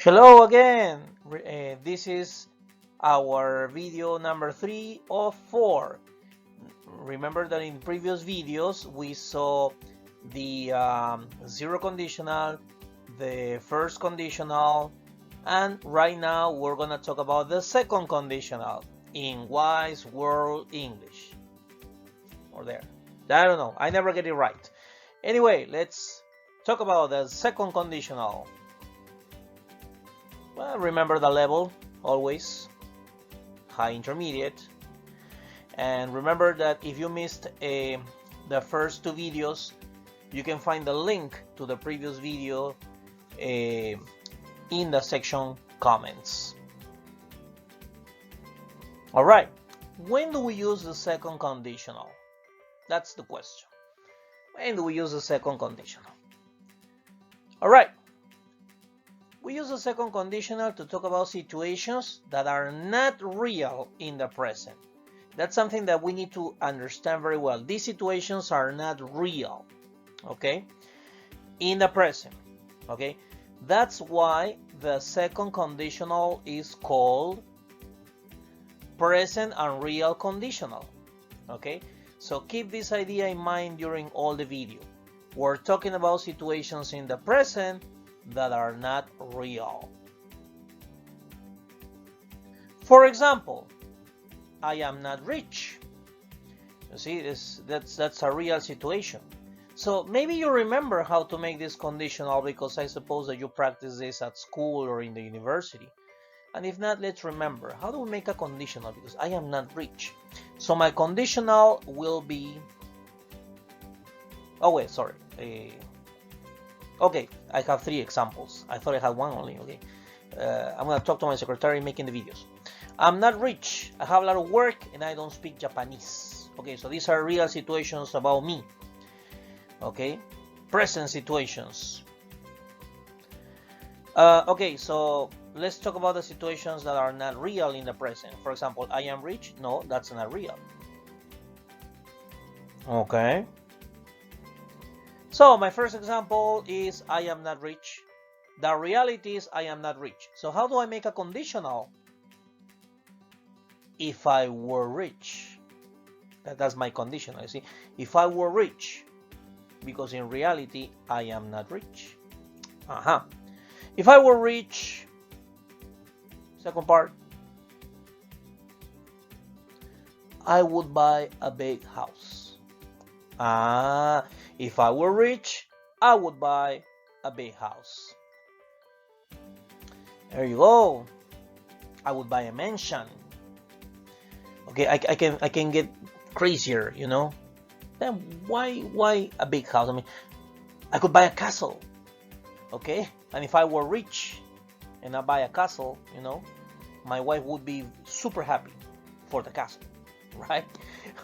Hello again. This is our video number 3 of 4. Remember that in previous videos we saw the zero conditional, the first conditional, and right now we're going to talk about the second conditional in Wice World English. Or there. I don't know. I never get it right. Anyway, let's talk about the second conditional. Well, remember the level, always, high intermediate. And remember that if you missed the first 2 videos, you can find the link to the previous video in the section comments. Alright, when do we use the second conditional? That's the question. When do we use the second conditional? Alright. We use the second conditional to talk about situations that are not real in the present. That's something that we need to understand very well. These situations are not real, okay, in the present, okay? That's why the second conditional is called present unreal conditional, okay? So keep this idea in mind during all the video. We're talking about situations in the present that are not real. For example, I am not rich. You see, that's a real situation. So maybe you remember how to make this conditional, because I suppose that you practice this at school or in the university. And if not, let's remember, how do we make a conditional? Because I am not rich. So my conditional will be, oh wait, sorry. Okay, I have 3 examples. I thought I had 1 only. Okay, I'm gonna talk to my secretary making the videos. I'm not rich. I have a lot of work and I don't speak Japanese. Okay, so these are real situations about me. Okay, present situations. Okay, so let's talk about the situations that are not real in the present. For example, I am rich. No, that's not real. Okay. So my first example is I am not rich. The reality is I am not rich. So how do I make a conditional? If I were rich. That's my conditional, you see. If I were rich. Because in reality, I am not rich. If I were rich, second part, I would buy a big house. If I were rich, I would buy a big house. There you go. I would buy a mansion. Okay, I can get crazier, you know. Then why a big house? I mean, I could buy a castle. Okay, and if I were rich and I buy a castle, you know, my wife would be super happy for the castle, right?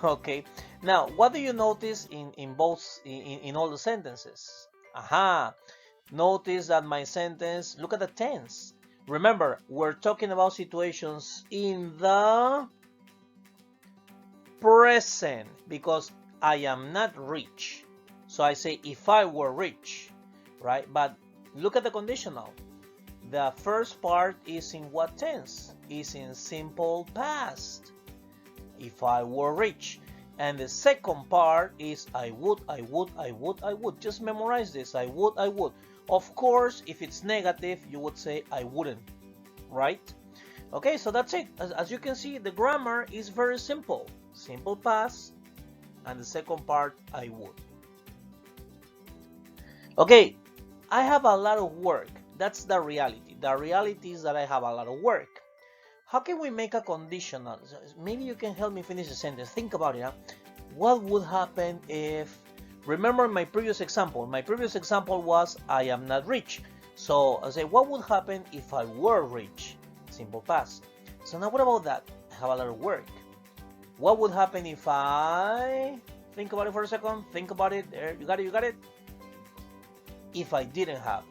Okay. Now, what do you notice in all the sentences? Notice that my sentence, look at the tense. Remember, we're talking about situations in the present because I am not rich. So I say if I were rich, right? But look at the conditional. The first part is in what tense? Is in simple past. If I were rich. And the second part is I would. Just memorize this. I would. Of course, if it's negative, you would say I wouldn't, right? Okay, so that's it. As you can see, the grammar is very simple. Simple past, and the second part, I would. Okay, I have a lot of work. That's the reality. The reality is that I have a lot of work. How can we make a conditional? Maybe you can help me finish the sentence. Think about it. Huh? What would happen if... Remember my previous example. My previous example was I am not rich. So I say, what would happen if I were rich? Simple past. So now what about that? I have a lot of work. What would happen if I... Think about it for a second. Think about it. There, you got it? If I didn't have.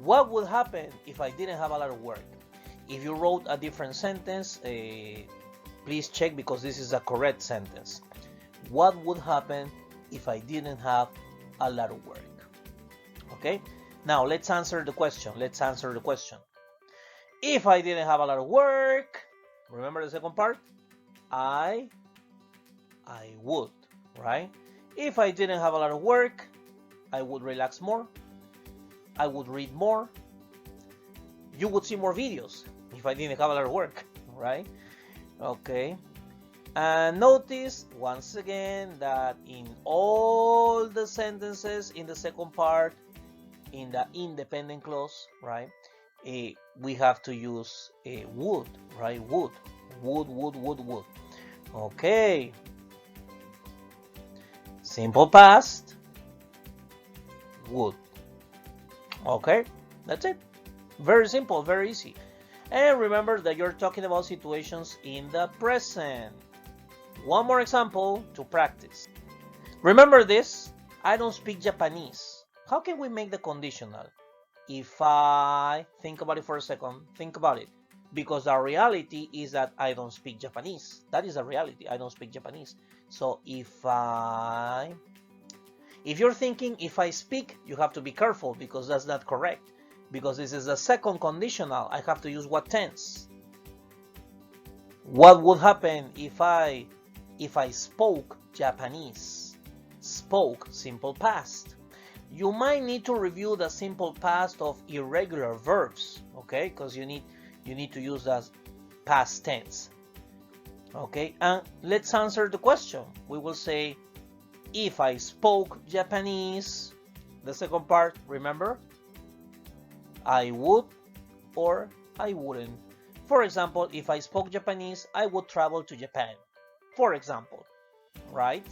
What would happen if I didn't have a lot of work? If you wrote a different sentence, please check because this is a correct sentence. What would happen if I didn't have a lot of work? Okay, now let's answer the question. If I didn't have a lot of work, remember the second part? I would, right? If I didn't have a lot of work, I would relax more. I would read more. You would see more videos if I didn't have a lot of work, right? Okay. And notice once again that in all the sentences in the second part, in the independent clause, right, we have to use would, right? Would. Okay. Simple past, would. Okay, that's it. Very simple, very easy. And remember that you're talking about situations in the present. One more example to practice. Remember this, I don't speak Japanese. How can we make the conditional? If I, think about it for a second, think about it. Because the reality is that I don't speak Japanese. That is the reality, I don't speak Japanese. So if you're thinking if I speak, you have to be careful because that's not correct. Because this is the second conditional, I have to use what tense? What would happen if I spoke Japanese? Spoke, simple past. You might need to review the simple past of irregular verbs, okay? Because you need to use the past tense. Okay, and let's answer the question. We will say, if I spoke Japanese, the second part, remember? I would or I wouldn't. For example, if I spoke Japanese, I would travel to Japan. For example, right?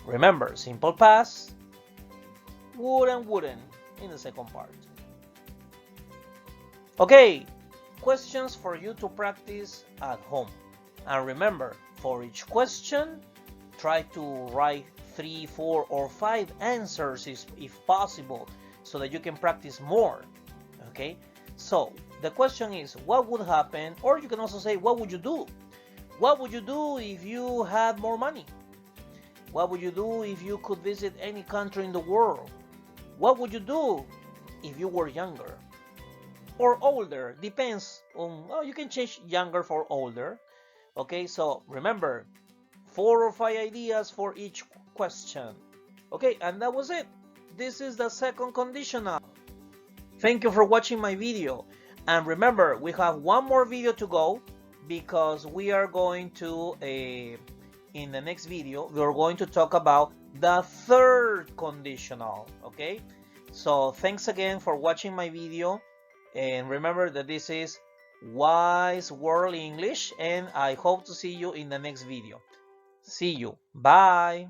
Remember, simple past, would and wouldn't in the second part. Okay, questions for you to practice at home. And remember, for each question, try to write 3, 4, or 5 answers if possible, so that you can practice more. Okay, so the question is, what would happen? Or you can also say, what would you do? What would you do if you had more money? What would you do if you could visit any country in the world? What would you do if you were younger or older? Depends on, oh, you can change younger for older. Okay, so remember, 4 or 5 ideas for each question. Okay, and that was it. This is the second conditional. Thank you for watching my video. And remember, we have one more video to go because we are going to, in the next video, we're going to talk about the third conditional. Okay, so thanks again for watching my video. And remember that this is Wice World English, and I hope to see you in the next video. See you. Bye.